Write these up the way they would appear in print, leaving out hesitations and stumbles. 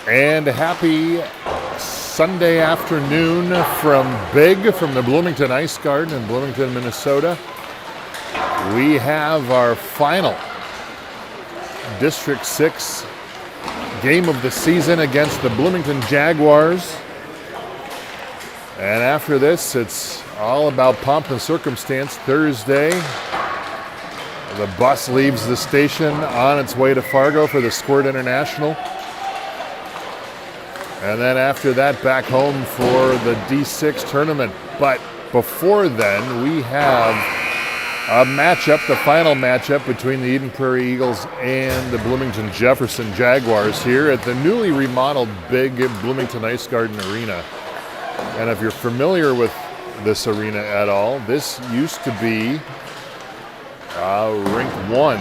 And happy Sunday afternoon from the Bloomington Ice Garden in Bloomington, Minnesota. We have our final District 6 game of the season against the Bloomington Jaguars. And after this, it's all about pomp and circumstance. Thursday, the bus leaves the station on its way to Fargo for the Squirt International. And then after that, back home for the D6 tournament. But before then, we have a matchup, the final matchup between the Eden Prairie Eagles and the Bloomington Jefferson Jaguars here at the newly remodeled big Bloomington Ice Garden Arena. And if you're familiar with this arena at all, this used to be Rink 1.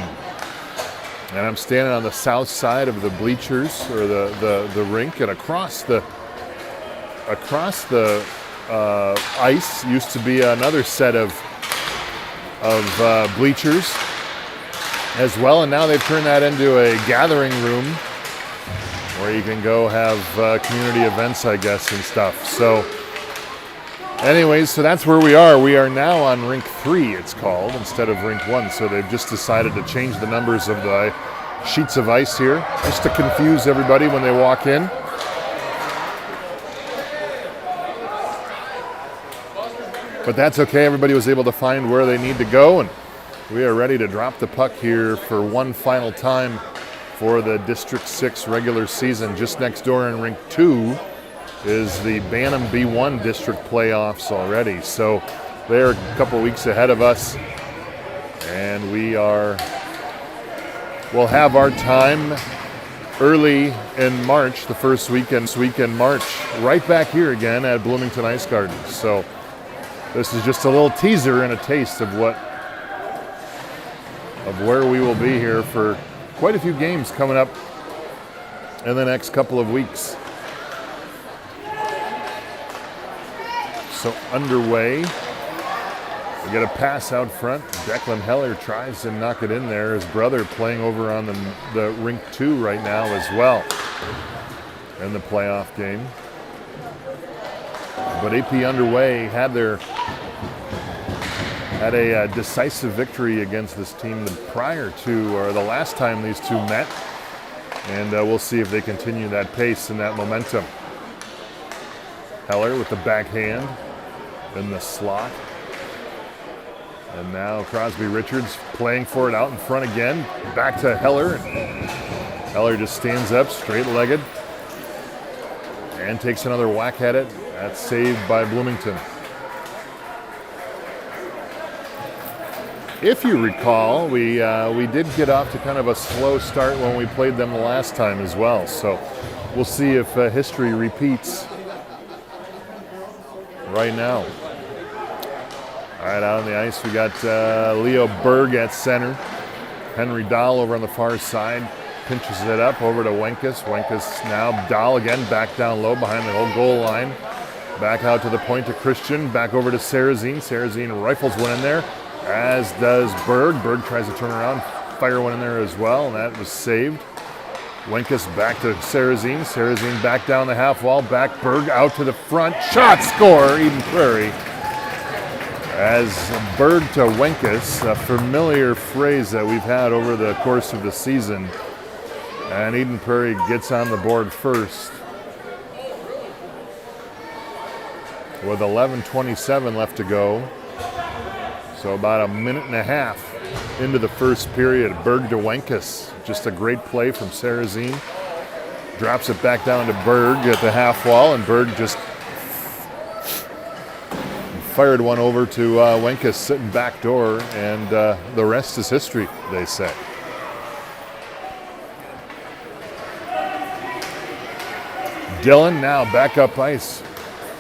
And I'm standing on the south side of the bleachers, or the rink, and across the ice used to be another set of bleachers as well, and now they've turned that into a gathering room where you can go have community events, I guess, and stuff. So anyways, so that's where we are. We are now on Rink 3, it's called, instead of Rink 1. So they've just decided to change the numbers of the sheets of ice here, just to confuse everybody when they walk in. But that's okay. Everybody was able to find where they need to go, and we are ready to drop the puck here for one final time for the District 6 regular season. Just next door in Rink 2 is the Bantam B1 district playoffs already. So they're a couple weeks ahead of us, and we'll have our time early in March, the first week in March, right back here again at Bloomington Ice Garden. So this is just a little teaser and a taste of where we will be here for quite a few games coming up in the next couple of weeks. So underway, we get a pass out front. Declan Heller tries to knock it in there. His brother playing over on the Rink 2 right now as well in the playoff game. But AP underway had a decisive victory against this team the last time these two met. And we'll see if they continue that pace and that momentum. Heller with the backhand in the slot. And now Crosby Richards playing for it out in front again. Back to Heller. Heller just stands up straight-legged and takes another whack at it. That's saved by Bloomington. If you recall, we did get off to kind of a slow start when we played them the last time as well. So we'll see if history repeats right now. All right, out on the ice, we got Leo Berg at center. Henry Dahl over on the far side. Pinches it up over to Wenkus. Wenkus now, Dahl again, back down low behind the whole goal line. Back out to the point to Christian. Back over to Sarazine. Sarazine rifles one in there, as does Berg. Berg tries to turn around, fire one in there as well, and that was saved. Wenkus back to Sarazine. Sarazine back down the half wall. Back Berg out to the front. Shot, score, Eden Prairie. As Berg to Wenkus, a familiar phrase that we've had over the course of the season. And Eden Prairie gets on the board first with 11:27 left to go. So about a minute and a half into the first period. Berg to Wenkus. Just a great play from Sarazine. Drops it back down to Berg at the half wall, and Berg just fired one over to Wenkus sitting back door, and the rest is history, they say. Dillon now back up ice.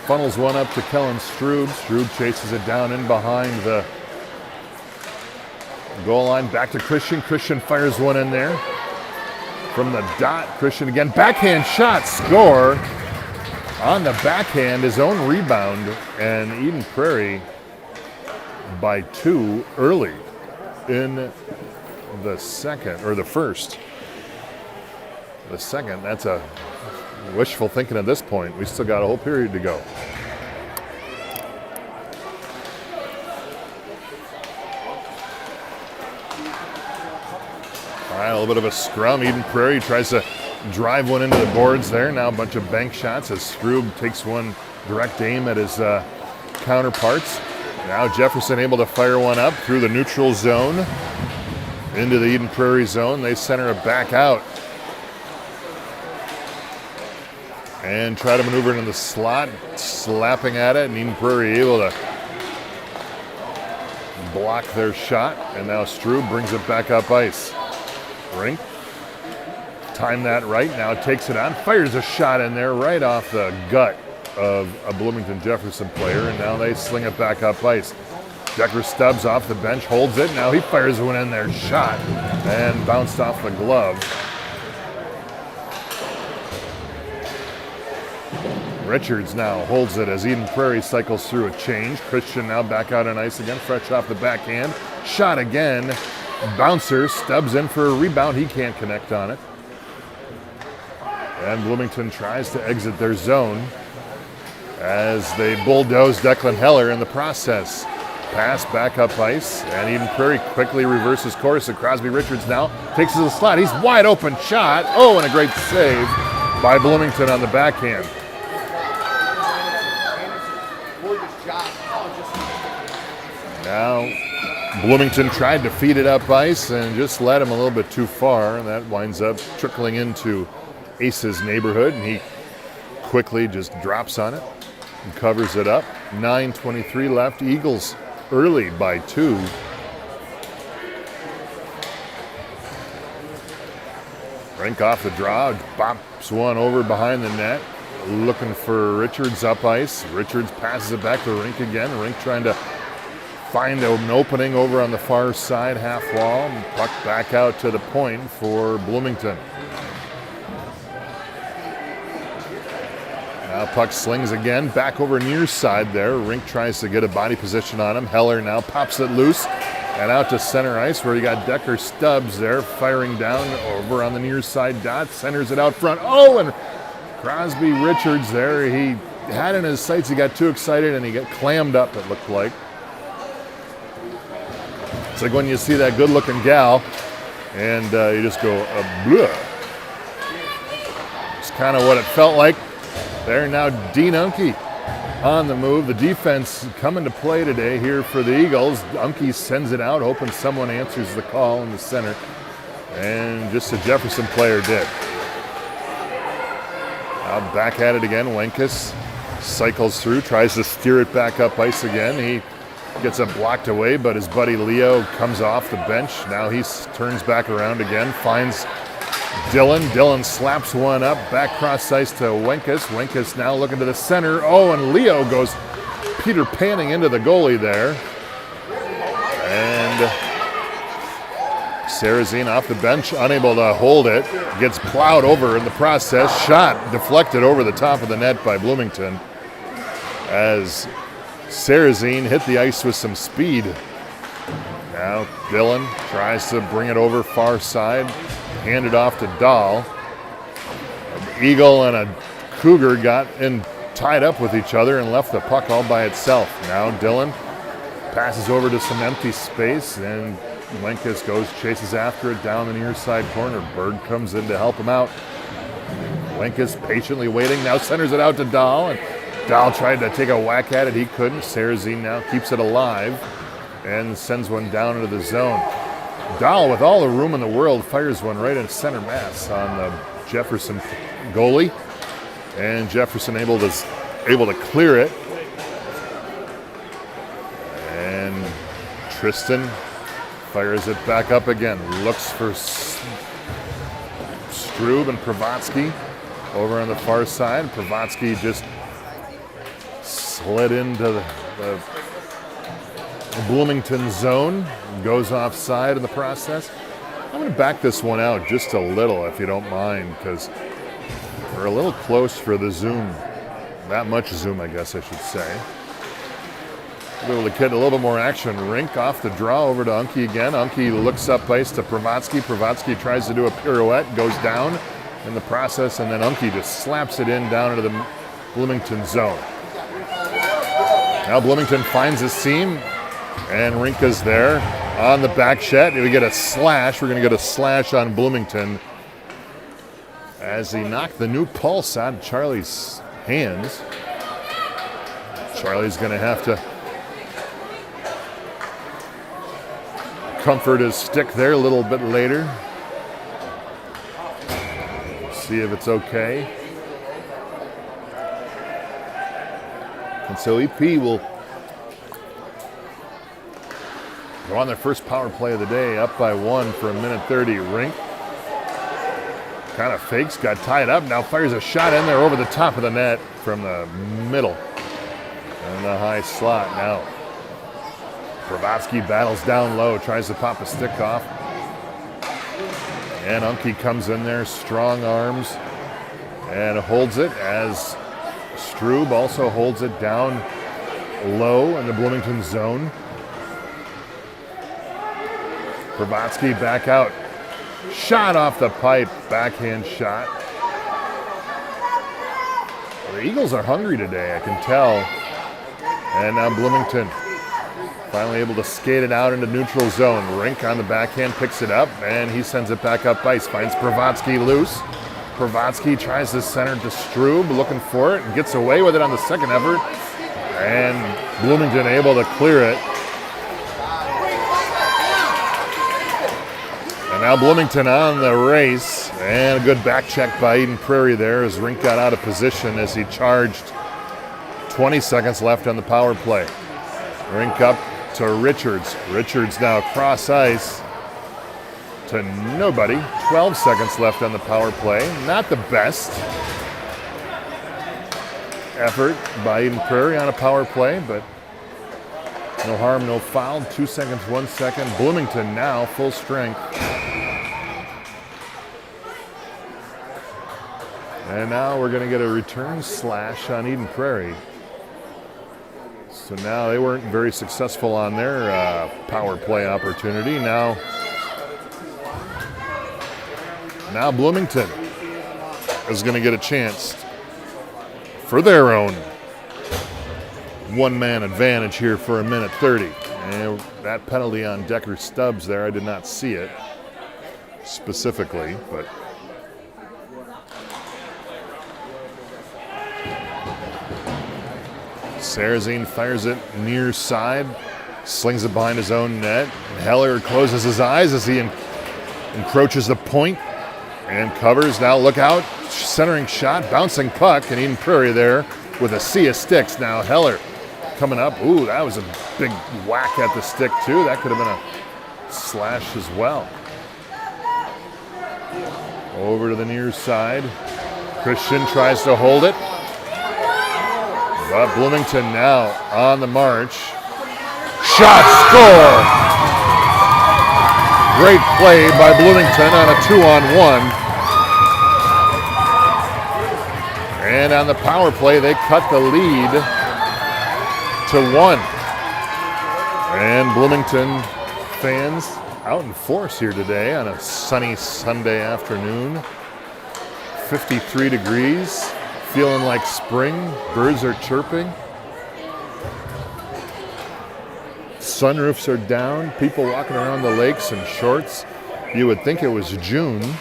Funnels one up to Kellen Stroud. Stroud chases it down in behind the goal line. Back to Christian. Christian fires one in there. From the dot, Christian again. Backhand shot, score. On the backhand, his own rebound, and Eden Prairie by 2 early in the first. the second. That's a wishful thinking at this point. We still got a whole period to go. All right, a little bit of a scrum. Eden Prairie tries to drive one into the boards there. Now a bunch of bank shots as Strube takes one direct aim at his counterparts. Now Jefferson able to fire one up through the neutral zone into the Eden Prairie zone. They center it back out and try to maneuver it in the slot, slapping at it, and Eden Prairie able to block their shot. And now Strube brings it back up ice. Rink timed that right, now takes it on, fires a shot in there right off the gut of a Bloomington Jefferson player, and now they sling it back up ice. Decker Stubbs off the bench, holds it, now he fires one in there, shot, and bounced off the glove. Richards now holds it as Eden Prairie cycles through a change. Christian now back out on ice again, fresh off the backhand, shot again, bouncer, Stubbs in for a rebound, he can't connect on it. And Bloomington tries to exit their zone as they bulldoze Declan Heller in the process. Pass back up ice, and Eden Prairie quickly reverses course, and Crosby Richards now takes it to the slot. He's wide open shot. Oh, and a great save by Bloomington on the backhand. Now Bloomington tried to feed it up ice and just led him a little bit too far, and that winds up trickling into Ace's neighborhood, and he quickly just drops on it and covers it up. 9:23 left. Eagles early by 2. Rink off the draw, bops one over behind the net, looking for Richards up ice. Richards passes it back to Rink again. Rink trying to find an opening over on the far side half wall. Puck back out to the point for Bloomington. Now puck slings again, back over near side there. Rink tries to get a body position on him. Heller now pops it loose and out to center ice where you got Decker Stubbs there firing down over on the near side dot. Centers it out front. Oh, and Crosby Richards there. He had in his sights, he got too excited and he got clammed up, it looked like. It's like when you see that good-looking gal and you just go, bleh. It's kind of what it felt like. There now Dean Unke on the move. The defense coming to play today here for the Eagles. Unke sends it out, hoping someone answers the call in the center. And just a Jefferson player did. Now back at it again. Wenkus cycles through, tries to steer it back up ice again. He gets it blocked away, but his buddy Leo comes off the bench. Now he turns back around again, finds Dillon. Dillon slaps one up, back cross ice to Wenkus. Wenkus now looking to the center. Oh, and Leo goes Peter Panning into the goalie there. And Sarrazin off the bench, unable to hold it. Gets plowed over in the process. Shot deflected over the top of the net by Bloomington as Sarrazin hit the ice with some speed. Now Dillon tries to bring it over far side. Hand it off to Dahl. An Eagle and a Cougar got in tied up with each other and left the puck all by itself. Now Dillon passes over to some empty space, and Wenkus chases after it down the near side corner. Berg comes in to help him out. Wenkus patiently waiting, now centers it out to Dahl, and Dahl tried to take a whack at it, he couldn't. Sarrazin now keeps it alive and sends one down into the zone. Dahl, with all the room in the world, fires one right in center mass on the Jefferson goalie, and Jefferson able to clear it. And Tristan fires it back up again. Looks for Strube and Pravatsky over on the far side. Pravatsky just slid into the Bloomington zone, goes offside in the process. I'm going to back this one out just a little, if you don't mind, because we're a little close for the zoom. That much zoom, I guess I should say. Be able to get a little bit more action. Rink off the draw over to Unke again. Unke looks up ice to Pravatsky. Pravatsky tries to do a pirouette, goes down, in the process, and then Unke just slaps it in down into the Bloomington zone. Now Bloomington finds a seam, and Rinka's there on the back shed. We get a slash. We're going to get a slash on Bloomington as he knocked the new pulse out of Charlie's hands. Charlie's going to have to comfort his stick there a little bit later. See if it's okay. And so EP will go on their first power play of the day, up by 1 for 1:30. Rink kind of fakes, got tied up, now fires a shot in there over the top of the net from the middle. And the high slot now. Pravatsky battles down low, tries to pop a stick off. And Unke comes in there, strong arms, and holds it as Strube also holds it down low in the Bloomington zone. Pravatsky back out. Shot off the pipe, backhand shot. The Eagles are hungry today, I can tell. And now Bloomington finally able to skate it out into neutral zone. Rink on the backhand picks it up, and he sends it back up ice. Finds Pravatsky loose. Pravatsky tries to center to Strube, looking for it, and gets away with it on the second effort. And Bloomington able to clear it. And now Bloomington on the race, and a good back check by Eden Prairie there as Rink got out of position as he charged. 20 seconds left on the power play. Rink up to Richards. Richards now cross ice to nobody. 12 seconds left on the power play. Not the best effort by Eden Prairie on a power play, but no harm, no foul. 2 seconds, 1 second. Bloomington now full strength. And now we're going to get a return slash on Eden Prairie. So now they weren't very successful on their power play opportunity. Now Bloomington is going to get a chance for their own one-man advantage here for 1:30. And that penalty on Decker Stubbs there, I did not see it specifically, but Sarazine fires it near side, slings it behind his own net. Heller closes his eyes as he encroaches the point and covers. Now look out, centering shot, bouncing puck, and Eden Prairie there with a sea of sticks. Now Heller coming up. Ooh, that was a big whack at the stick too. That could have been a slash as well. Over to the near side. Christian tries to hold it. But Bloomington now on the march. Shot, score! Great play by Bloomington on a 2-on-1. And on the power play, they cut the lead to 1. And Bloomington fans out in force here today on a sunny Sunday afternoon. 53 degrees. Feeling like spring, birds are chirping. Sunroofs are down, people walking around the lakes in shorts. You would think it was June. Well,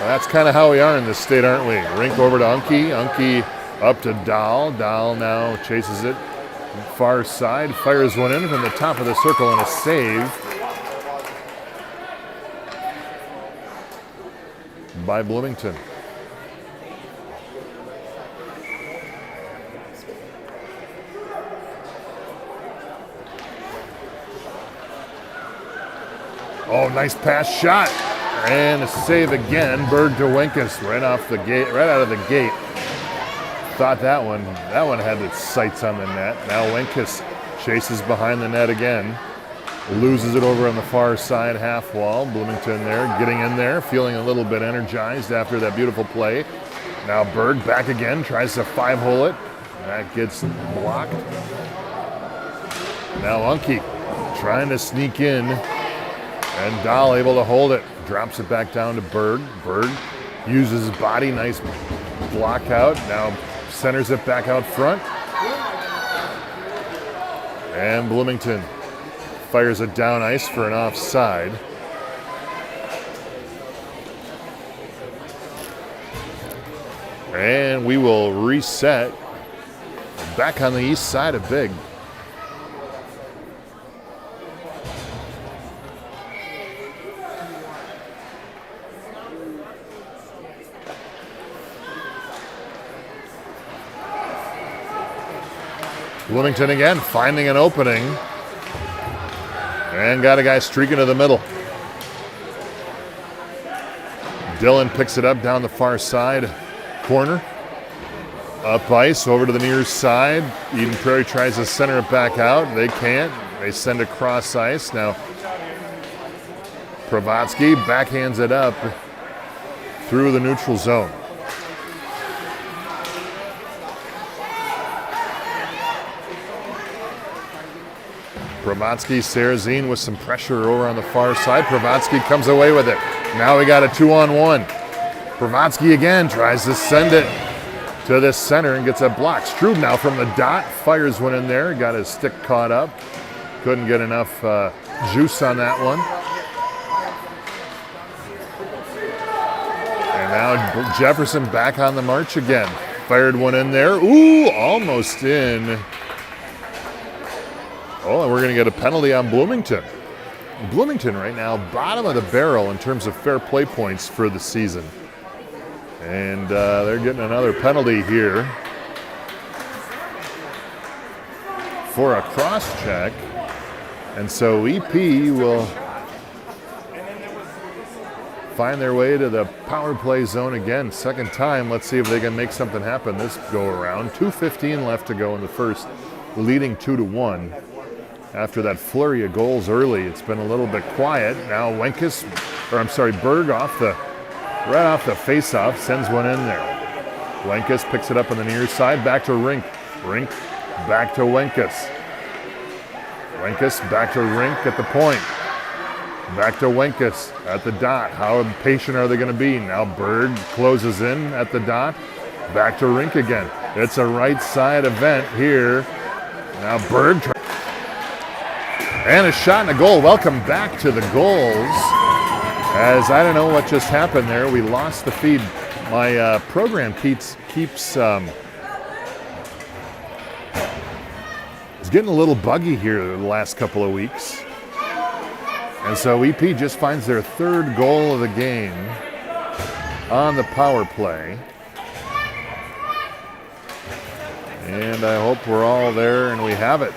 that's kind of how we are in this state, aren't we? Rink over to Unke, Unke up to Dahl. Dahl now chases it far side, fires one in from the top of the circle and a save by Bloomington. Oh, nice pass shot. And a save again. Berg to Wenkus right off the gate, right out of the gate. Thought that one had its sights on the net. Now Wenkus chases behind the net again. Loses it over on the far side half wall. Bloomington there, getting in there, feeling a little bit energized after that beautiful play. Now Berg back again, tries to 5-hole it. That gets blocked. Now Unke trying to sneak in. And Dahl able to hold it. Drops it back down to Berg. Berg uses his body. Nice block out. Now centers it back out front. And Bloomington fires it down ice for an offside. And we will reset back on the east side of Big. Bloomington again, finding an opening. And got a guy streaking to the middle. Dillon picks it up down the far side corner. Up ice, over to the near side. Eden Prairie tries to center it back out. They can't. They send it across ice. Now, Pravatsky backhands it up through the neutral zone. Pravatsky, Sarazine with some pressure over on the far side. Pravatsky comes away with it. Now we got a 2-on-1. Pravatsky again tries to send it to this center and gets a block. Strud now from the dot, fires one in there, got his stick caught up. Couldn't get enough juice on that one. And now Jefferson back on the march again. Fired one in there. Ooh, almost in. Oh, and we're going to get a penalty on Bloomington. Bloomington right now, bottom of the barrel in terms of fair play points for the season. And they're getting another penalty here for a cross check. And so EP will find their way to the power play zone again. Second time. Let's see if they can make something happen this go around. 2:15 left to go in the first, leading 2-1. After that flurry of goals early, it's been a little bit quiet. Now Berg right off the face-off, sends one in there. Wenkus picks it up on the near side, back to Rink. Rink back to Wenkus. Wenkus back to Rink at the point. Back to Wenkus at the dot. How patient are they going to be? Now Berg closes in at the dot. Back to Rink again. It's a right side event here. Now Berg. And a shot and a goal. Welcome back to the goals. As I don't know what just happened there. We lost the feed. My program keeps it's getting a little buggy here the last couple of weeks. And so EP just finds their third goal of the game on the power play. And I hope we're all there and we have it.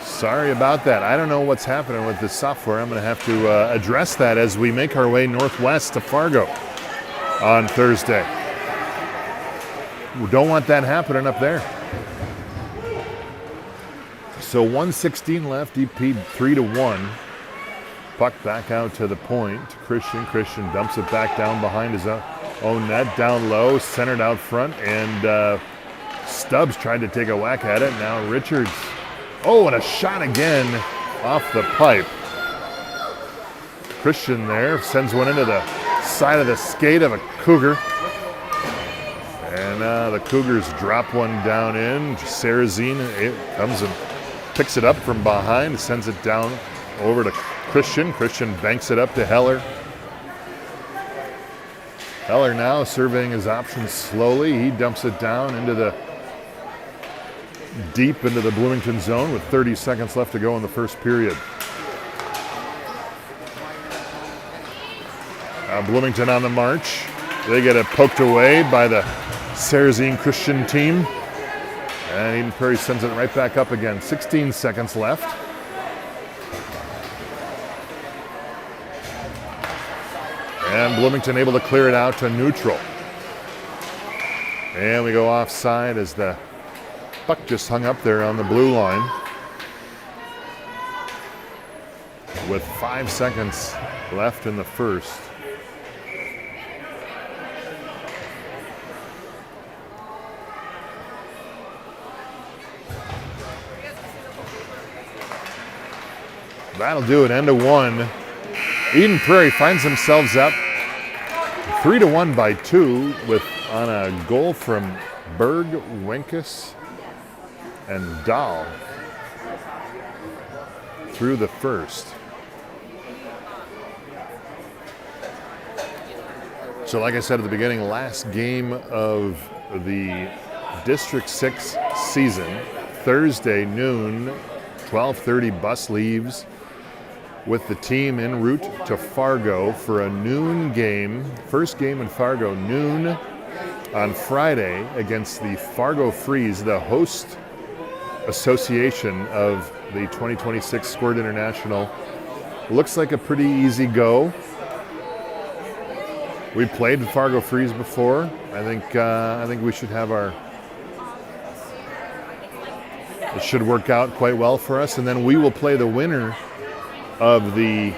Sorry about that. I don't know what's happening with this software. I'm going to have to address that as we make our way northwest to Fargo on Thursday. We don't want that happening up there. So 1:16 left, EP 3-1. Puck back out to the point. Christian dumps it back down behind his own net, down low, centered out front, and Stubbs tried to take a whack at it. Now Richards. Oh, and a shot again off the pipe. Christian there sends one into the side of the skate of a Cougar. And the Cougars drop one down in. Sarazine comes and picks it up from behind, sends it down over to Christian. Christian banks it up to Heller. Heller now surveying his options slowly. He dumps it down deep into the Bloomington zone with 30 seconds left to go in the first period. Bloomington on the march. They get it poked away by the Sarazine Christian team. And Eden Prairie sends it right back up again. 16 seconds left. And Bloomington able to clear it out to neutral. And we go offside as the puck just hung up there on the blue line. With 5 seconds left in the first. That'll do it, end of one. Eden Prairie finds themselves up 3-1 by 2 on a goal from Berg, Wenkus, and Dahl through the first. So like I said at the beginning, last game of the District 6 season, Thursday noon, 12:30 bus leaves with the team en route to Fargo for a noon game. First game in Fargo, noon on Friday against the Fargo Freeze, the host association of the 2026 Squirt International. Looks like a pretty easy go. We played the Fargo Freeze before. I think we should have it should work out quite well for us, and then we will play the winner of the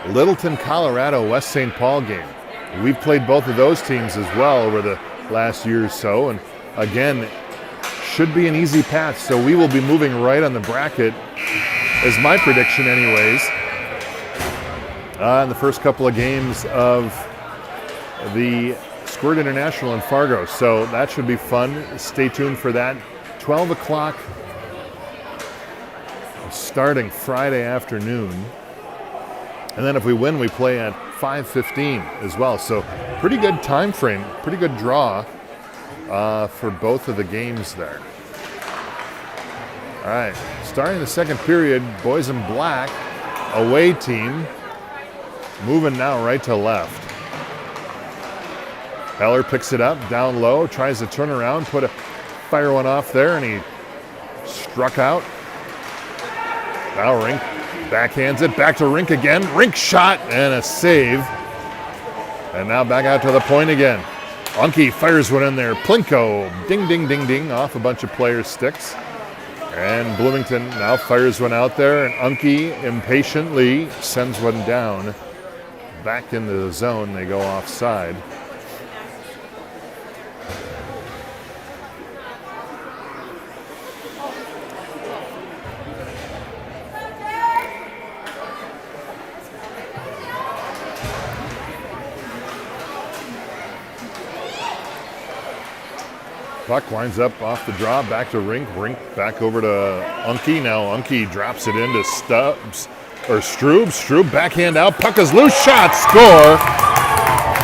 Littleton, Colorado, West St. Paul game. We've played both of those teams as well over the last year or so, and again, should be an easy path. So we will be moving right on the bracket, is my prediction anyways, in the first couple of games of the Squirt International in Fargo. So that should be fun. Stay tuned for that. 12 o'clock starting Friday afternoon. And then if we win, we play at 5:15 as well. So pretty good time frame, pretty good draw for both of the games there. All right, starting the second period, boys in black, away team, moving now right to left. Heller picks it up, down low, tries to turn around, fire one off there, and he struck out. Now Rink backhands it, back to Rink again. Rink shot and a save. And now back out to the point again. Unke fires one in there. Plinko, ding, ding, ding, ding, off a bunch of players' sticks. And Bloomington now fires one out there, and Unke impatiently sends one down. Back into the zone, they go offside. Puck winds up off the draw, back to Rink. Rink back over to Unke. Now Unke drops it into Stubbs, or Strube. Strube backhand out. Puck is loose. Shot. Score.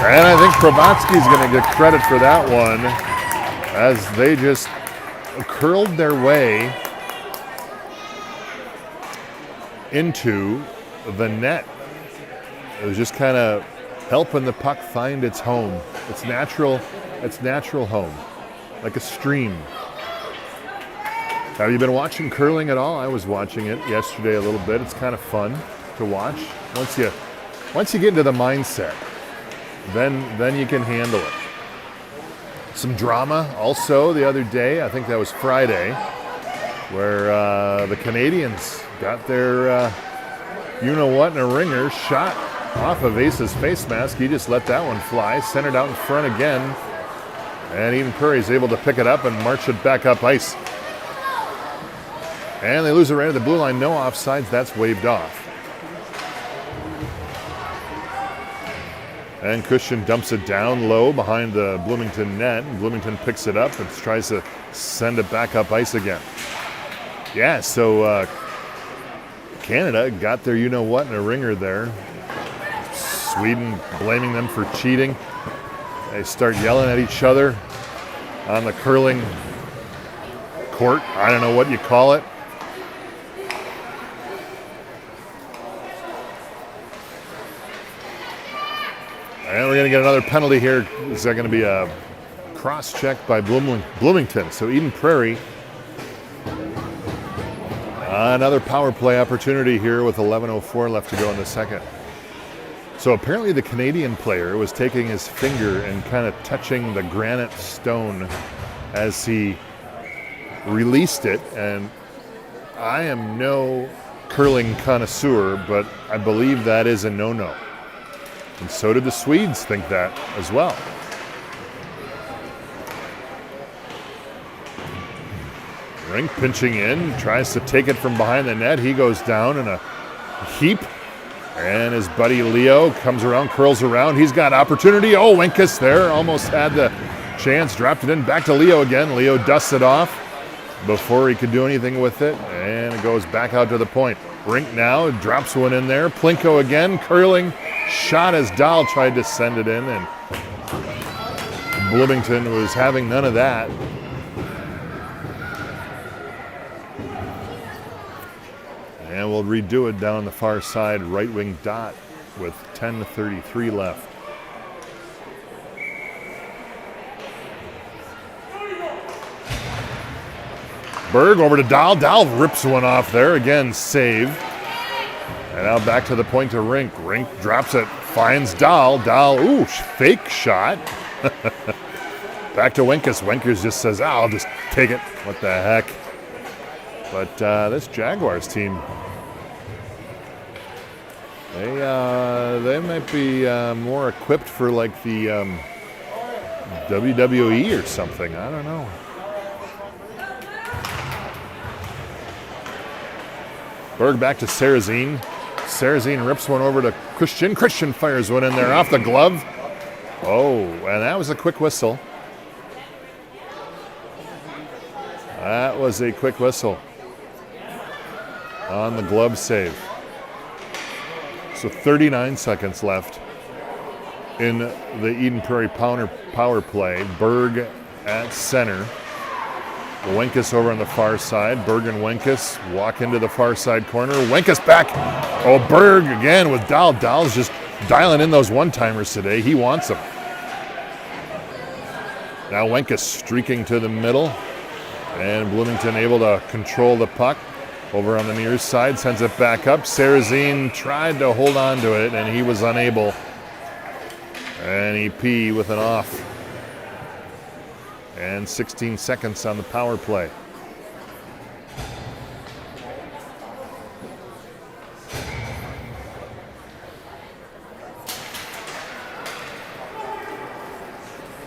And I think Provatsky's going to get credit for that one, as they just curled their way into the net. It was just kind of helping the puck find its home, its natural home. Like a stream. Have you been watching curling at all? I was watching it yesterday a little bit. It's kind of fun to watch. Once you get into the mindset, then you can handle it. Some drama also the other day, I think that was Friday, where the Canadians got their you-know-what in a ringer, shot off of Ace's face mask. He just let that one fly, sent it out in front again. And Eden Prairie is able to pick it up and march it back up ice. And they lose it right at the blue line. No offsides. That's waved off. And Cushion dumps it down low behind the Bloomington net. Bloomington picks it up and tries to send it back up ice again. Yeah, so Canada got their you-know-what in a ringer there. Sweden blaming them for cheating. They start yelling at each other on the curling court. I don't know what you call it. And we're going to get another penalty here. Is that going to be a cross-check by Bloomington? So Eden Prairie, another power play opportunity here with 11:04 left to go in the second. So apparently the Canadian player was taking his finger and kind of touching the granite stone as he released it. And I am no curling connoisseur, but I believe that is a no-no. And so did the Swedes think that as well. Rink pinching in, tries to take it from behind the net. He goes down in a heap. And his buddy Leo comes around, curls around. He's got opportunity. Oh, Wenkus there. Almost had the chance. Dropped it in. Back to Leo again. Leo dusts it off before he could do anything with it. And it goes back out to the point. Rink now drops one in there. Plinko again. Curling. Shot as Dahl tried to send it in. And Bloomington was having none of that. And we'll redo it down the far side, right wing dot with 10:33 left. Berg over to Dahl. Dahl rips one off there. Again, save. And now back to the point to Rink. Rink drops it, finds Dahl. Dahl, ooh, fake shot. Back to Wenkus. Wenkus just says, I'll just take it. What the heck? But this Jaguars team, they might be more equipped for like the WWE or something. I don't know. Berg back to Sarazine. Sarazine rips one over to Christian. Christian fires one in there off the glove. Oh, and that was a quick whistle. That was a quick whistle on the glove save. So 39 seconds left in the Eden Prairie power play. Berg at center. Wenkus over on the far side. Berg and Wenkus walk into the far side corner. Wenkus back. Oh, Berg again with Dahl. Dahl's just dialing in those one-timers today. He wants them. Now Wenkus streaking to the middle. And Bloomington able to control the puck. Over on the near side, sends it back up. Sarazine tried to hold on to it, and he was unable. And EP with an off. And 16 seconds on the power play.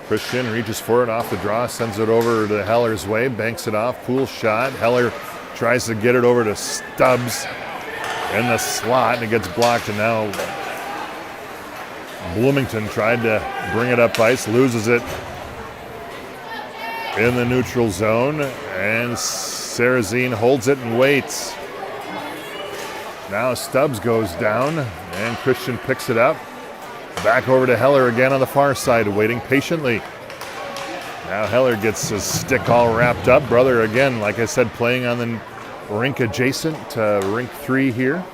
Christian reaches for it off the draw, sends it over to Heller's way, banks it off, cool shot. Heller tries to get it over to Stubbs in the slot, and it gets blocked, and now Bloomington tried to bring it up ice, loses it in the neutral zone, and Sarazine holds it and waits. Now Stubbs goes down, and Christian picks it up. Back over to Heller again on the far side, waiting patiently. Now Heller gets his stick all wrapped up. Brother again, like I said, playing on the rink adjacent to rink 3 here.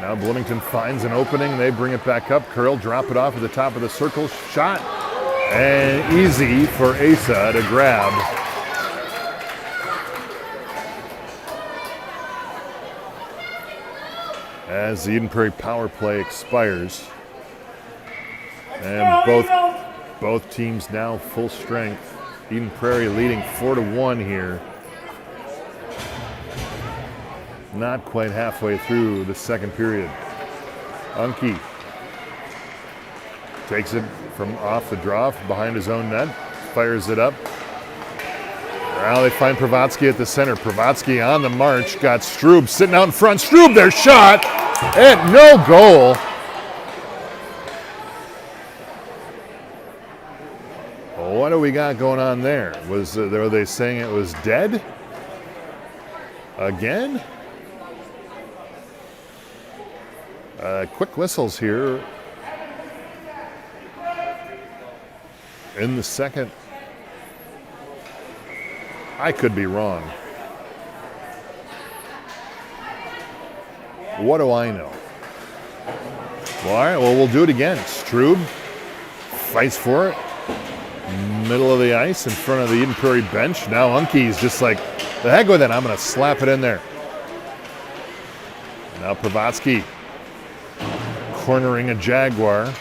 Now Bloomington finds an opening. They bring it back up. Curl, drop it off at the top of the circle. Shot. And easy for Asa to grab. As the Eden Prairie power play expires. And both teams now full strength. Eden Prairie leading 4-1 here. Not quite halfway through the second period. Unke takes it from off the draw behind his own net, fires it up. Now they find Pravatsky at the center. Pravatsky on the march, got Strube sitting out in front. Strube, their shot, and no goal. What do we got going on there? Were they saying it was dead? Again? Quick whistles here in the second. I could be wrong. What do I know? Well, all right, well, we'll do it again. Strube fights for it. Middle of the ice in front of the Eden Prairie bench. Now Unke's just like, the heck with it, I'm going to slap it in there. Now Pravatsky cornering a Jaguar.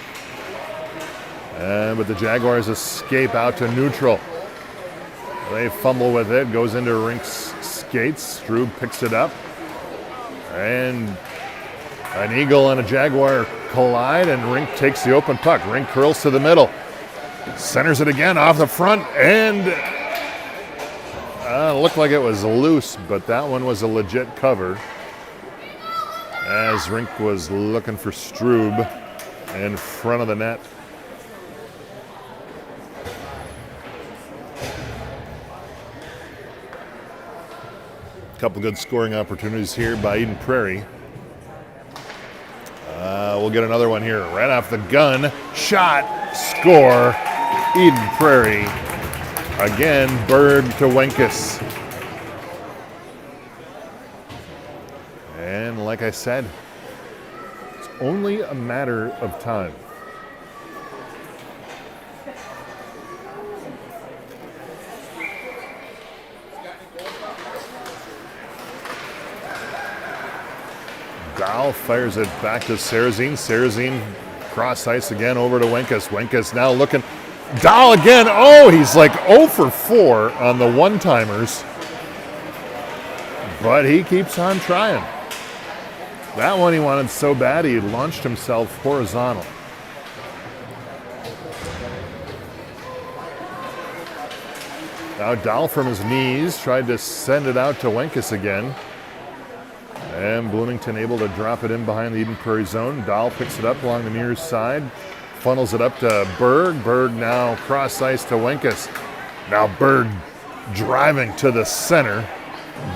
But the Jaguars escape out to neutral. They fumble with it, goes into Rink's skates. Strube picks it up. And an Eagle and a Jaguar collide, and Rink takes the open puck. Rink curls to the middle. Centers it again off the front, and looked like it was loose, but that one was a legit cover, as Rink was looking for Strube in front of the net. Couple good scoring opportunities here by Eden Prairie. We'll get another one here right off the gun. Shot, score, Eden Prairie. Again, Berg to Wenkus. And like I said, it's only a matter of time. Dahl fires it back to Sarazine. Sarazine cross ice again over to Wenkus. Wenkus now looking. Dahl again. Oh, he's like 0 for 4 on the one-timers. But he keeps on trying. That one he wanted so bad he launched himself horizontal. Now Dahl from his knees tried to send it out to Wenkus again. And Bloomington able to drop it in behind the Eden Prairie zone. Dahl picks it up along the near side, funnels it up to Berg. Berg now cross ice to Wenkus. Now Berg driving to the center.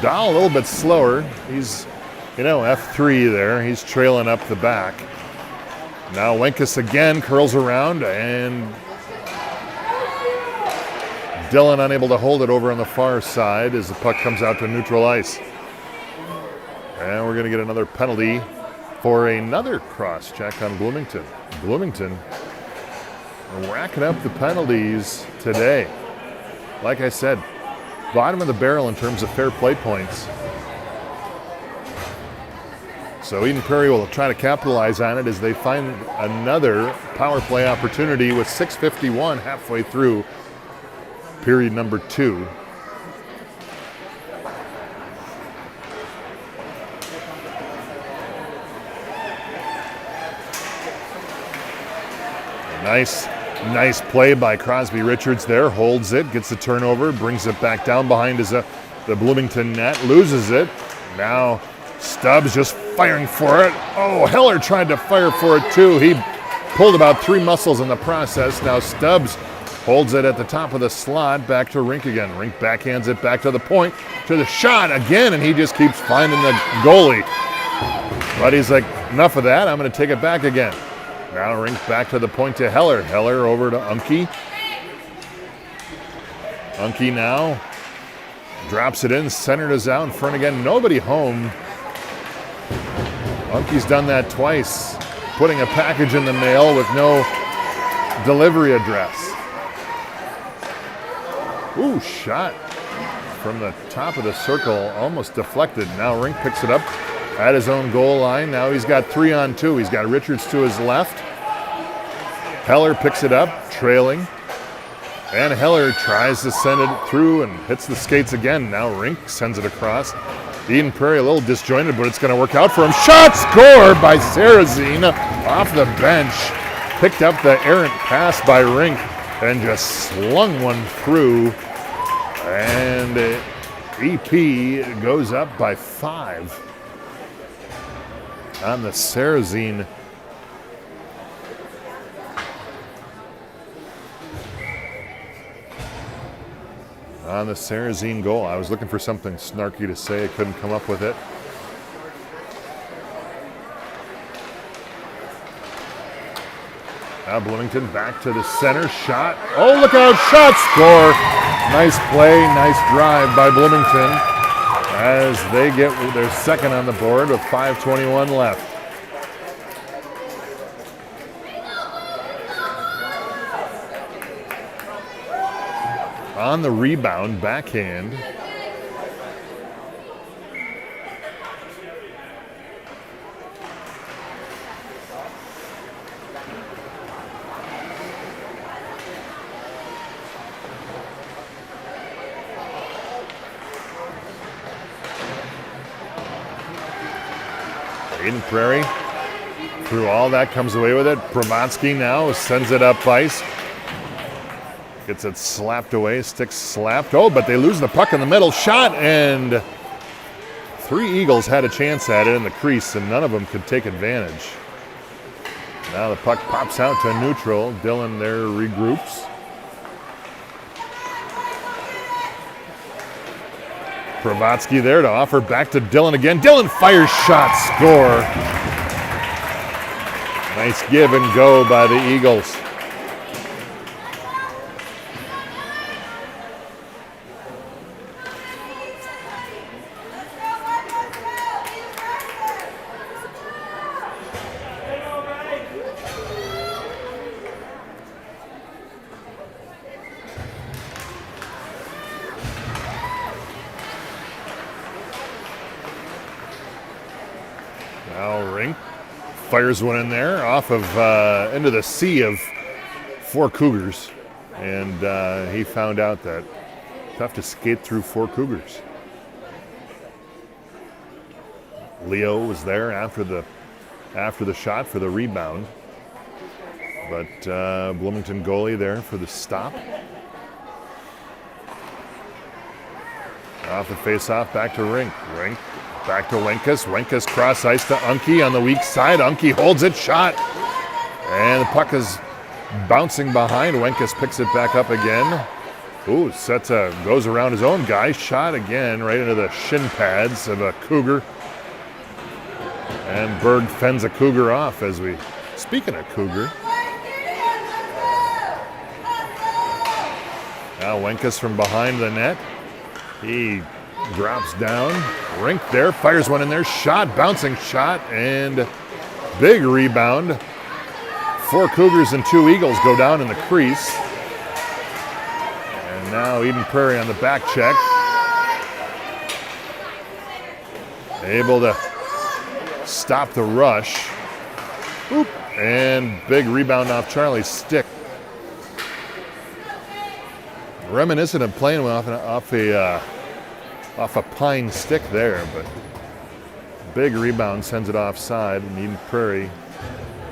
Dahl a little bit slower. He's, F3 there. He's trailing up the back. Now Wenkus again curls around, and Dillon unable to hold it over on the far side as the puck comes out to neutral ice. And we're going to get another penalty for another cross check on Bloomington. Bloomington racking up the penalties today. Like I said, bottom of the barrel in terms of fair play points. So Eden Prairie will try to capitalize on it as they find another power play opportunity with 6:51 halfway through period number 2. Nice play by Crosby Richards there. Holds it, gets the turnover, brings it back down behind the Bloomington net, loses it. Now Stubbs just firing for it. Oh, Heller tried to fire for it too. He pulled about 3 muscles in the process. Now Stubbs holds it at the top of the slot, back to Rink again. Rink backhands it back to the point, to the shot again, and he just keeps finding the goalie. But he's like, enough of that, I'm going to take it back again. Now Rink back to the point to Heller. Heller over to Unke. Unke now drops it in, centered us out in front again. Nobody home. Unke's done that twice, putting a package in the mail with no delivery address. Ooh, shot from the top of the circle, almost deflected. Now Rink picks it up at his own goal line. Now he's got 3-on-2. He's got Richards to his left. Heller picks it up, trailing. And Heller tries to send it through and hits the skates again. Now Rink sends it across. Eden Prairie a little disjointed, but it's going to work out for him. Shot, score by Sarazine off the bench. Picked up the errant pass by Rink and just slung one through. And EP goes up by 5. On the Sarazine. On the Sarazine goal. I was looking for something snarky to say. I couldn't come up with it. Now Bloomington back to the center. Shot. Oh, look out. Shot, score. Nice play. Nice drive by Bloomington, as they get their second on the board with 5:21 left. On the rebound, backhand. Eden Prairie, through all that, comes away with it. Bravatsky now sends it up ice. Gets it slapped away, stick slapped. Oh, but they lose the puck in the middle. Shot, and 3 Eagles had a chance at it in the crease, and none of them could take advantage. Now the puck pops out to neutral. Dillon there regroups. Kravatsky there to offer back to Dillon again. Dillon fires shot, score. Nice give and go by the Eagles. Now Rink fires one in there off of into the sea of 4 Cougars, and he found out that tough to skate through 4 Cougars. Leo was there after the shot for the rebound, but Bloomington goalie there for the stop. Off the face-off, back to Rink. Rink back to Wenkus. Wenkus cross ice to Unke on the weak side. Unke holds it, shot. And the puck is bouncing behind. Wenkus picks it back up again. Ooh, goes around his own guy. Shot again right into the shin pads of a Cougar. And Berg fends a Cougar off as we, speaking of Cougar. Now Wenkus from behind the net. He drops down. Rink there, fires one in there. Shot, bouncing shot, and big rebound. 4 Cougars and 2 Eagles go down in the crease. And now Eden Prairie on the back check. Able to stop the rush. Oop, and big rebound off Charlie's stick. Reminiscent of playing off a pine stick there, but big rebound sends it offside, and Eden Prairie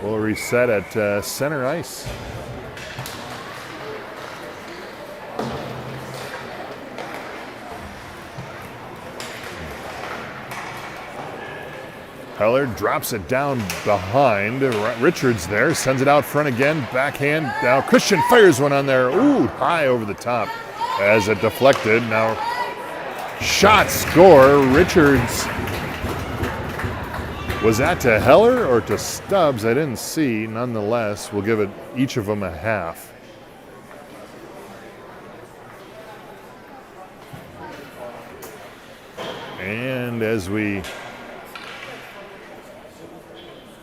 will reset at center ice. Heller drops it down behind. Richards there, sends it out front again, backhand. Now Christian fires one on there. Ooh, high over the top as it deflected. Now shot, score. Richards. Was that to Heller or to Stubbs? I didn't see. Nonetheless, we'll give it each of them a half. And as we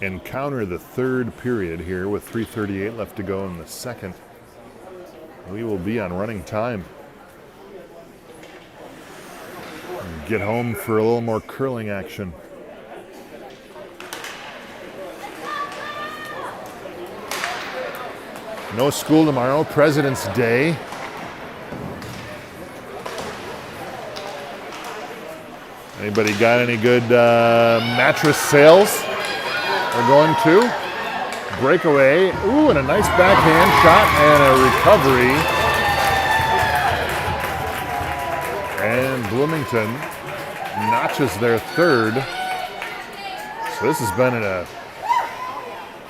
encounter the third period here with 3:38 left to go in the second, we will be on running time. Get home for a little more curling action. No school tomorrow, President's Day. Anybody got any good mattress sales? We're going to breakaway. Ooh, and a nice backhand shot and a recovery. And Bloomington notches their third. So this has been a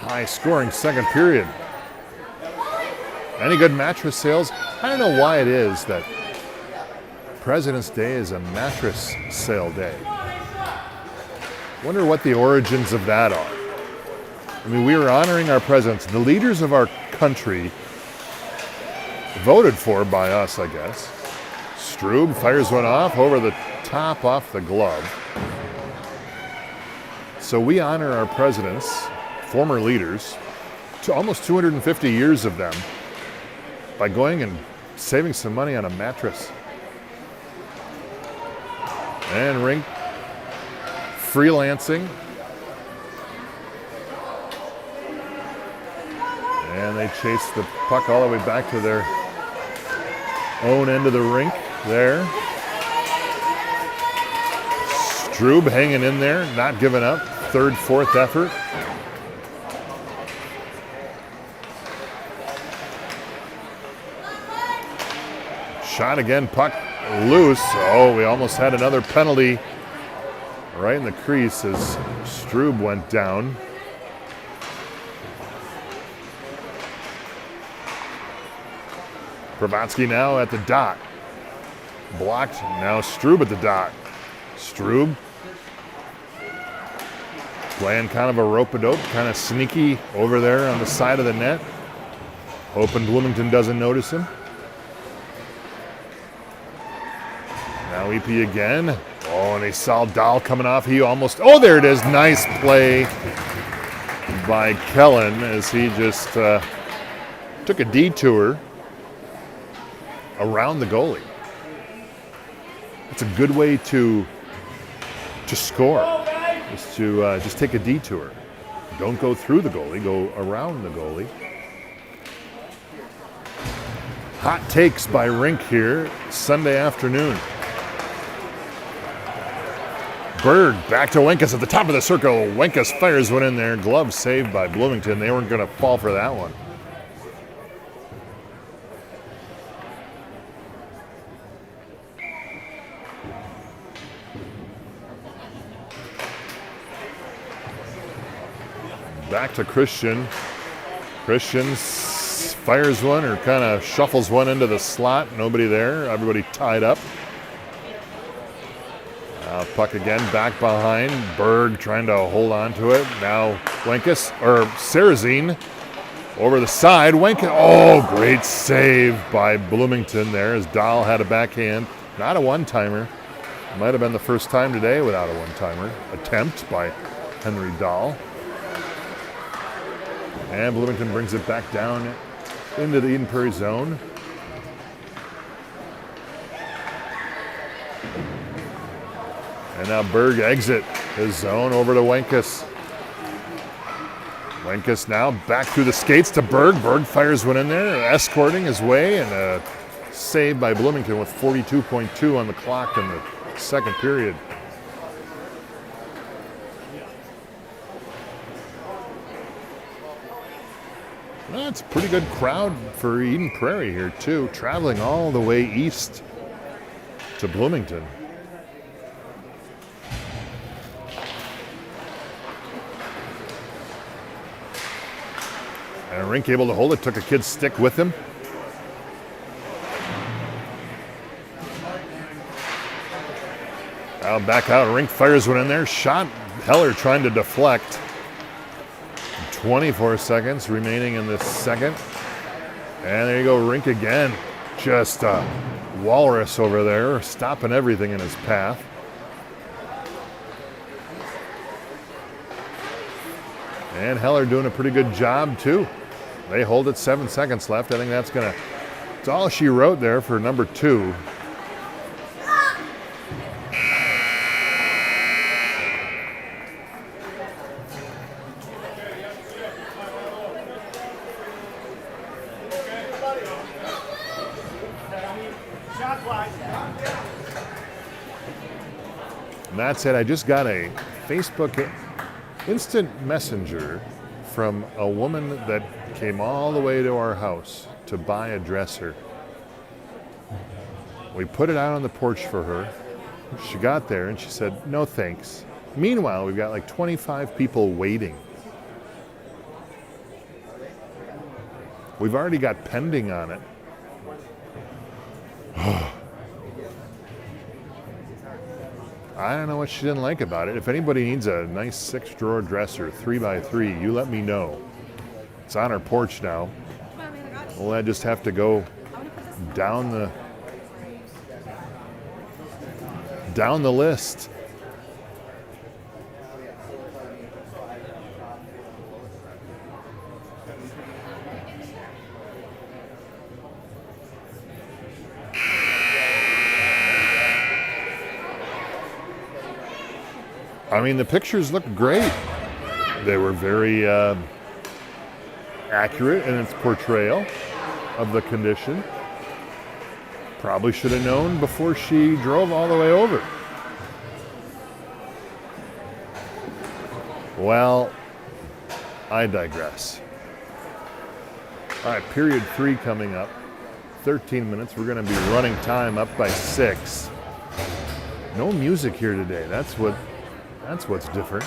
high-scoring second period. Any good mattress sales? I don't know why it is that President's Day is a mattress sale day. Wonder what the origins of that are. I mean, we are honoring our presidents, the leaders of our country, voted for by us, I guess. Strube fires one off over the top off the glove. So we honor our presidents, former leaders, to almost 250 years of them, by going and saving some money on a mattress. And Rink freelancing. And they chase the puck all the way back to their own end of the rink there. Strube hanging in there, not giving up. Third, fourth effort. shot again, puck loose. Oh, we almost had another penalty right in the crease as Strube went down. Pravatsky now at the dot. Blocked, now Strube at the dot. Strube playing kind of a rope-a-dope, kind of sneaky over there on the side of the net. Hoping Bloomington doesn't notice him. Now EP again. Oh, and they saw Dahl coming off. He almost, oh, there it is. Nice play by Kellen as he just took a detour around the goalie. It's a good way to score, is to just take a detour. Don't go through the goalie, go around the goalie. Hot takes by Rink here Sunday afternoon. Berg back to Wenkus at the top of the circle. Wenkus fires one in there. Glove saved by Bloomington. They weren't going to fall for that one. Back to Christian. Christian fires one or kind of shuffles one into the slot. Nobody there. Everybody tied up. Puck again back behind. Berg trying to hold on to it. Now Wenkus, or Sarazine over the side. Wenkus, oh, great save by Bloomington there as Dahl had a backhand. Not a one-timer. Might have been the first time today without a one-timer. Attempt by Henry Dahl. And Bloomington brings it back down into the Eden Prairie zone. And now Berg exit his zone over to Wenkus. Wenkus now back through the skates to Berg. Berg fires one in there, escorting his way, and a save by Bloomington with 42.2 on the clock in the second period. Well, it's a pretty good crowd for Eden Prairie here, too, traveling all the way east to Bloomington. And Rink able to hold it, took a kid's stick with him. Now back out, Rink fires one in there, shot, Heller trying to deflect. 24 seconds remaining in the second. And there you go, Rink again. Just a walrus over there, stopping everything in his path. And Heller doing a pretty good job too. They hold it, 7 seconds left. I think it's all she wrote there for number 2. And that's it. I just got a Facebook instant messenger from a woman that came all the way to our house to buy a dresser. We put it out on the porch for her. She got there and she said, no thanks. Meanwhile, we've got like 25 people waiting. We've already got pending on it. I don't know what she didn't like about it. If anybody needs a nice 6-drawer dresser, 3x3, you let me know. It's on our porch now. Well, I just have to go down the list. I mean, the pictures look great. They were very accurate in its portrayal of the condition. Probably should have known before she drove all the way over. Well, I digress. All right, period 3 coming up. 13 minutes. We're going to be running time up by 6. No music here today. That's what's different.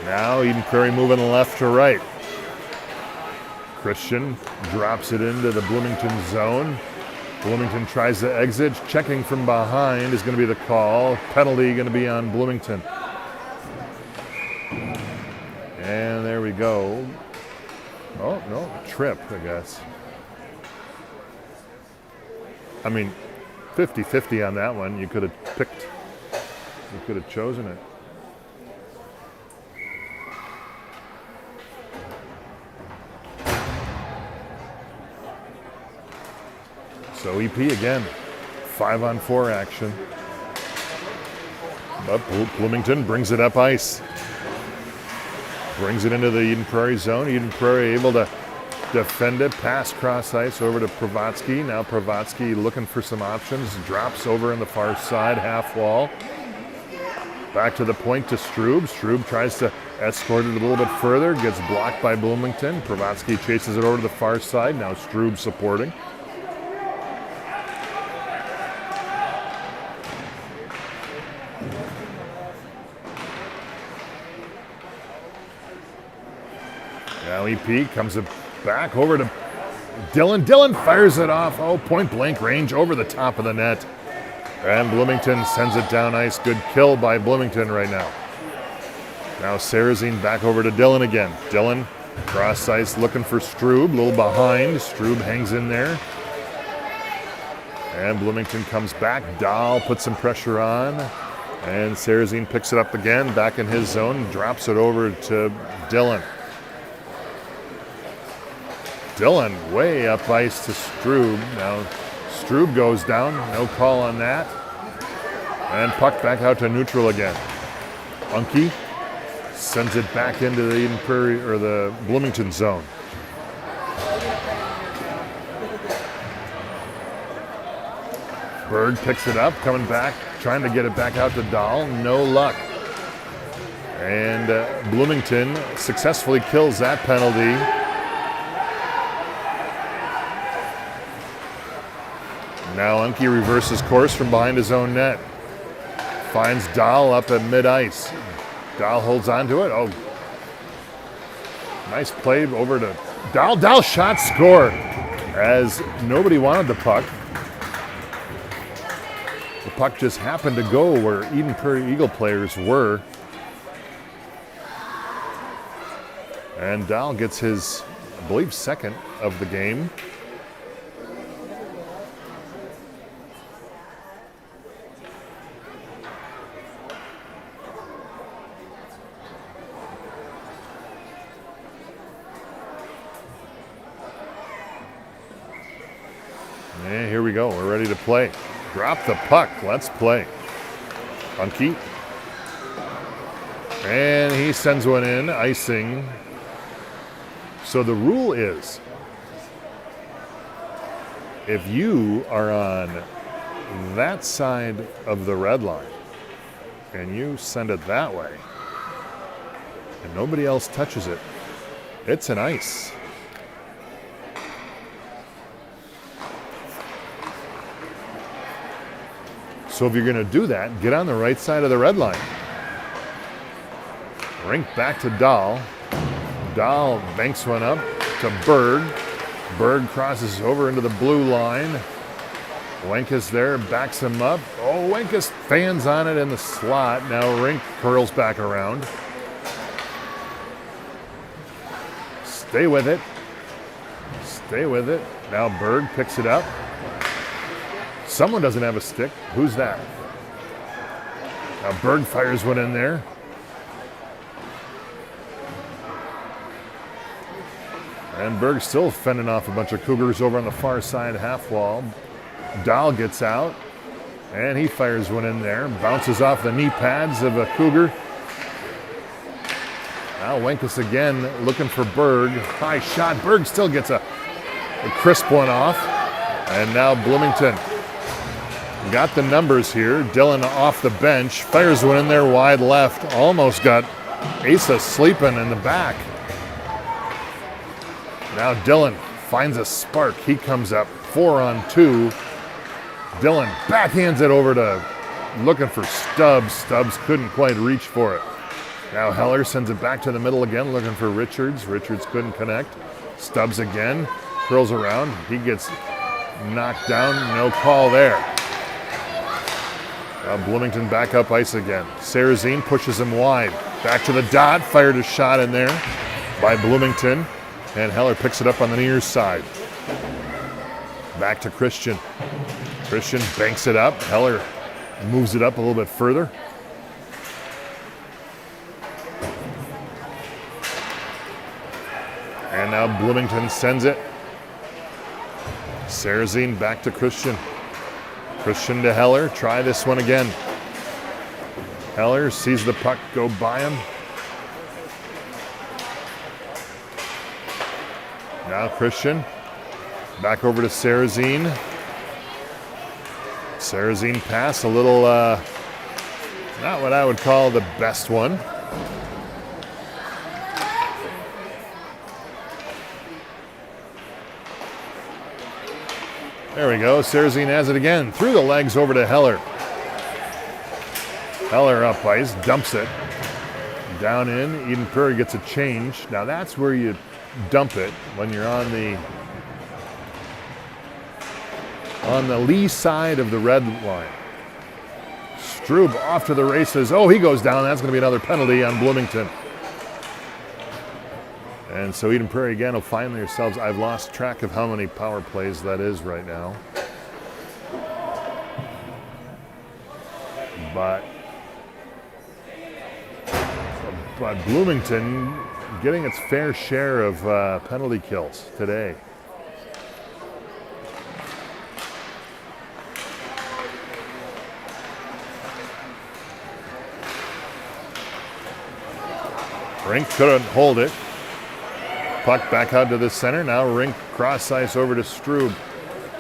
Now Eden Prairie moving left to right. Christian drops it into the Bloomington zone. Bloomington tries to exit. Checking from behind is going to be the call. Penalty going to be on Bloomington. And there we go. Oh, no, trip, I guess. I mean, 50-50 on that one. You could have chosen it. So EP again, 5-on-4 action. But Bloomington brings it up ice. Brings it into the Eden Prairie zone. Eden Prairie able to defend it, pass cross ice over to Pravatsky. Now Pravatsky looking for some options. Drops over in the far side, half wall. Back to the point to Strube. Strube tries to escort it a little bit further. Gets blocked by Bloomington. Pravatsky chases it over to the far side. Now Strube supporting. Now EP comes back over to Dillon. Dillon fires it off. Oh, point blank range over the top of the net. And Bloomington sends it down ice. Good kill by Bloomington right now. Now Sarrazine back over to Dillon again. Dillon cross ice looking for Strube. A little behind. Strube hangs in there. And Bloomington comes back. Dahl puts some pressure on. And Sarrazine picks it up again. Back in his zone. Drops it over to Dillon. Dillon way up ice to Strube. Now Strube goes down. No call on that. And puck back out to neutral again. Unke sends it back into the Eden Prairie or the Bloomington zone. Berg picks it up, coming back, trying to get it back out to Dahl. No luck. And Bloomington successfully kills that penalty. Now Unke reverses course from behind his own net. Finds Dahl up at mid-ice. Dahl holds on to it. Oh, nice play over to Dahl. Dahl shot, score. As nobody wanted the puck. The puck just happened to go where Eden Prairie Eagle players were. And Dahl gets his, I believe, second of the game. And here we go. We're ready to play. Drop the puck. Let's play. Unke. And he sends one in. Icing. So the rule is, if you are on that side of the red line and you send it that way and nobody else touches it, it's an ice. So if you're going to do that, get on the right side of the red line. Rink back to Dahl. Dahl banks one up to Berg. Berg crosses over into the blue line. Wenkus there, backs him up. Oh, Wenkus fans on it in the slot. Now Rink curls back around. Stay with it. Stay with it. Now Berg picks it up. Someone doesn't have a stick. Who's that? Now Berg fires one in there. And Berg still fending off a bunch of Cougars over on the far side half wall. Dahl gets out, and he fires one in there. Bounces off the knee pads of a Cougar. Now Wenkus again looking for Berg. High shot. Berg still gets a crisp one off. And now Bloomington got the numbers here. Dillon off the bench. Fires one in there wide left. Almost got Asa sleeping in the back. Now Dillon finds a spark. He comes up 4-on-2. Dillon backhands it over to looking for Stubbs. Stubbs couldn't quite reach for it. Now Heller sends it back to the middle again, looking for Richards. Richards couldn't connect. Stubbs again, curls around. He gets knocked down, no call there. Now Bloomington back up ice again. Sarazine pushes him wide. Back to the dot, fired a shot in there by Bloomington. And Heller picks it up on the near side. Back to Christian. Christian banks it up. Heller moves it up a little bit further. And now Bloomington sends it. Sarazine back to Christian. Christian to Heller. Try this one again. Heller sees the puck go by him. Now Christian. Back over to Sarazine. Sarazine pass, a little, not what I would call the best one. There we go. Sarazine has it again. Through the legs over to Heller. Heller up ice, dumps it. Down in. Eden Prairie gets a change. Now that's where you dump it when you're on the lee side of the red line. Strub off to the races. Oh, he goes down. That's going to be another penalty on Bloomington. And so Eden Prairie again will find themselves. I've lost track of how many power plays that is right now. But Bloomington getting its fair share of penalty kills today. Rink couldn't hold it. Puck back out to the center. Now Rink cross ice over to Strub,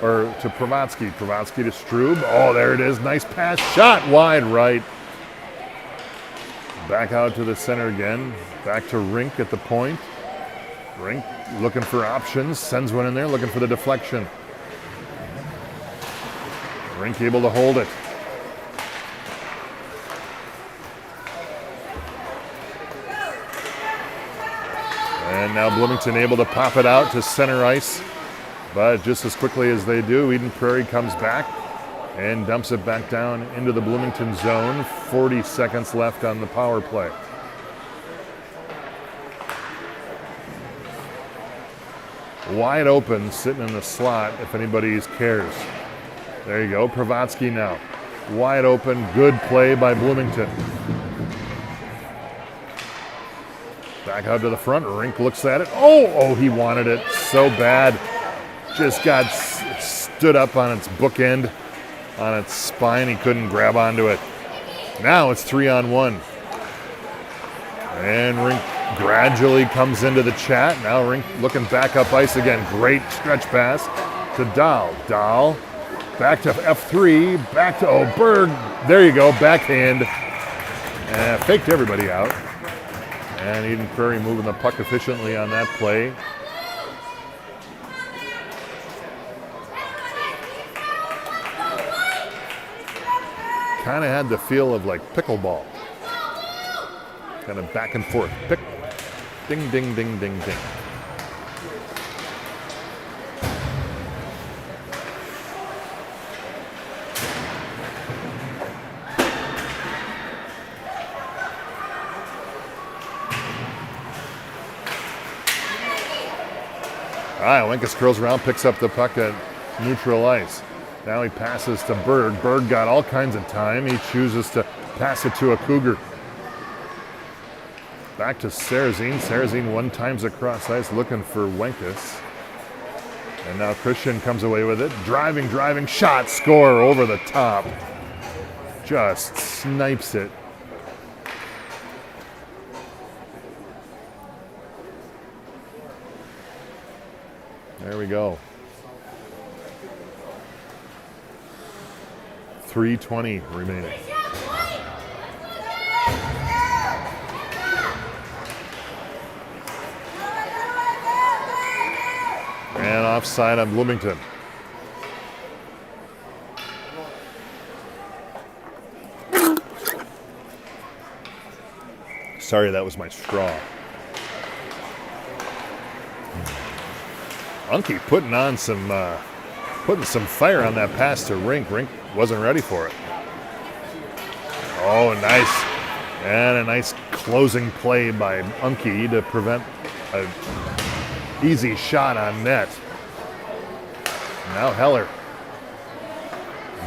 or to Pravatsky. Pravatsky to Strub. Oh, there it is. Nice pass. Shot wide right. Back out to the center again. Back to Rink at the point. Rink looking for options. Sends one in there, looking for the deflection. Rink able to hold it. And now Bloomington able to pop it out to center ice. But just as quickly as they do, Eden Prairie comes back and dumps it back down into the Bloomington zone. 40 seconds left on the power play. Wide open, sitting in the slot if anybody cares. There you go, Pravatsky now. Wide open, good play by Bloomington. Back out to the front, Rink looks at it. Oh, he wanted it so bad. Just got stood up on its bookend, on its spine. He couldn't grab onto it. Now it's 3-on-1. And Rink gradually comes into the chat. Now Rink looking back up ice again. Great stretch pass to Dahl. Dahl back to F3, back to Berg. There you go, backhand. Faked everybody out. And Eden Prairie moving the puck efficiently on that play. Kind of had the feel of like pickleball. Kind of back and forth. Pick, ding, ding, ding, ding, ding. All right, Wenkus curls around, picks up the puck at neutral ice. Now he passes to Berg. Berg got all kinds of time. He chooses to pass it to a Cougar. Back to Sarazine. Sarazine one times across ice looking for Wenkus. And now Christian comes away with it. Driving shot, score over the top. Just snipes it. There we go. 3:20 remaining. And offside on Bloomington. Sorry, that was my straw. Unky putting some fire on that pass to Rink. Rink wasn't ready for it. Oh, nice. And a nice closing play by Unky to prevent an easy shot on net. Now Heller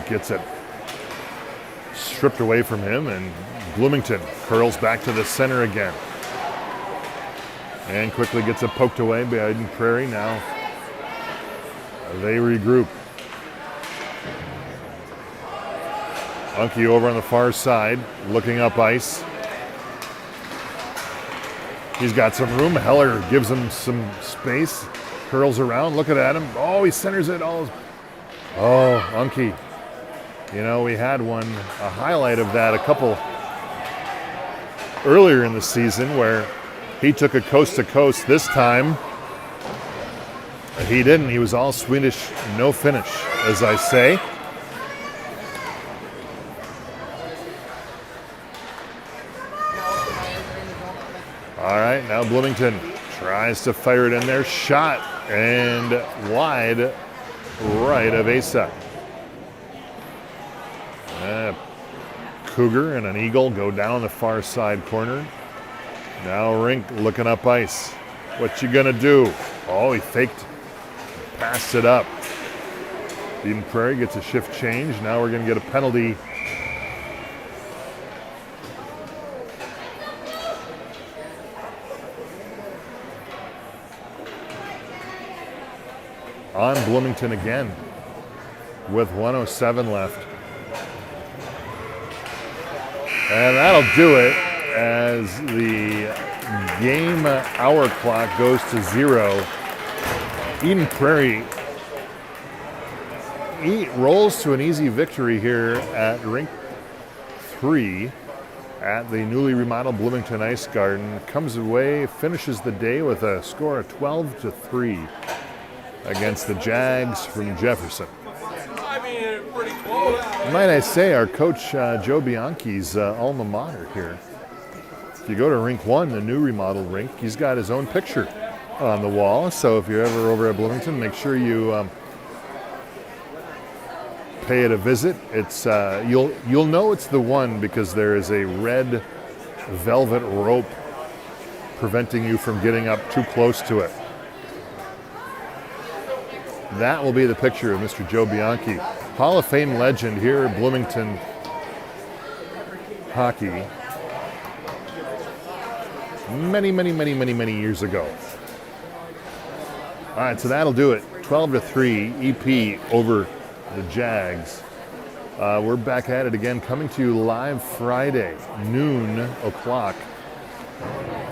gets it stripped away from him, and Bloomington curls back to the center again. And quickly gets it poked away by Prairie. Now they regroup. Unky over on the far side, looking up ice. He's got some room. Heller gives him some space, curls around, looking at him. Oh, he centers it. Oh, Unky. You know, we had a highlight of that a couple earlier in the season where he took a coast to coast. This time, he didn't. He was all Swedish, no finish, as I say. All right, now Bloomington tries to fire it in there. Shot and wide right of Asa. Cougar and an Eagle go down the far side corner. Now Rink looking up ice. What you gonna do? Oh, he faked. Passed it up. Eden Prairie gets a shift change. Now we're gonna get a penalty. On Bloomington again with 1:07 left. And that'll do it as the game hour clock goes to 0. Eden Prairie rolls to an easy victory here at Rink 3 at the newly remodeled Bloomington Ice Garden. Comes away, finishes the day with a score of 12-3 against the Jags from Jefferson. Might I say, our coach Joe Bianchi's alma mater here. If you go to Rink 1, the new remodeled rink, he's got his own picture on the wall. So if you're ever over at Bloomington, make sure you pay it a visit. It's you'll know it's the one because there is a red velvet rope preventing you from getting up too close to it. That will be the picture of Mr. Joe Bianchi, Hall of Fame legend here at Bloomington hockey. Many years ago. All right, so that'll do it. 12-3 EP over the Jags. We're back at it again, coming to you live Friday, noon o'clock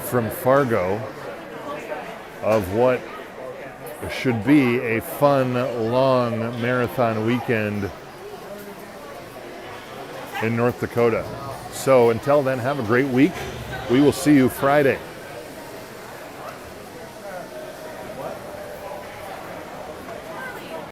from Fargo, of what should be a fun, long marathon weekend in North Dakota. So until then, have a great week. We will see you Friday.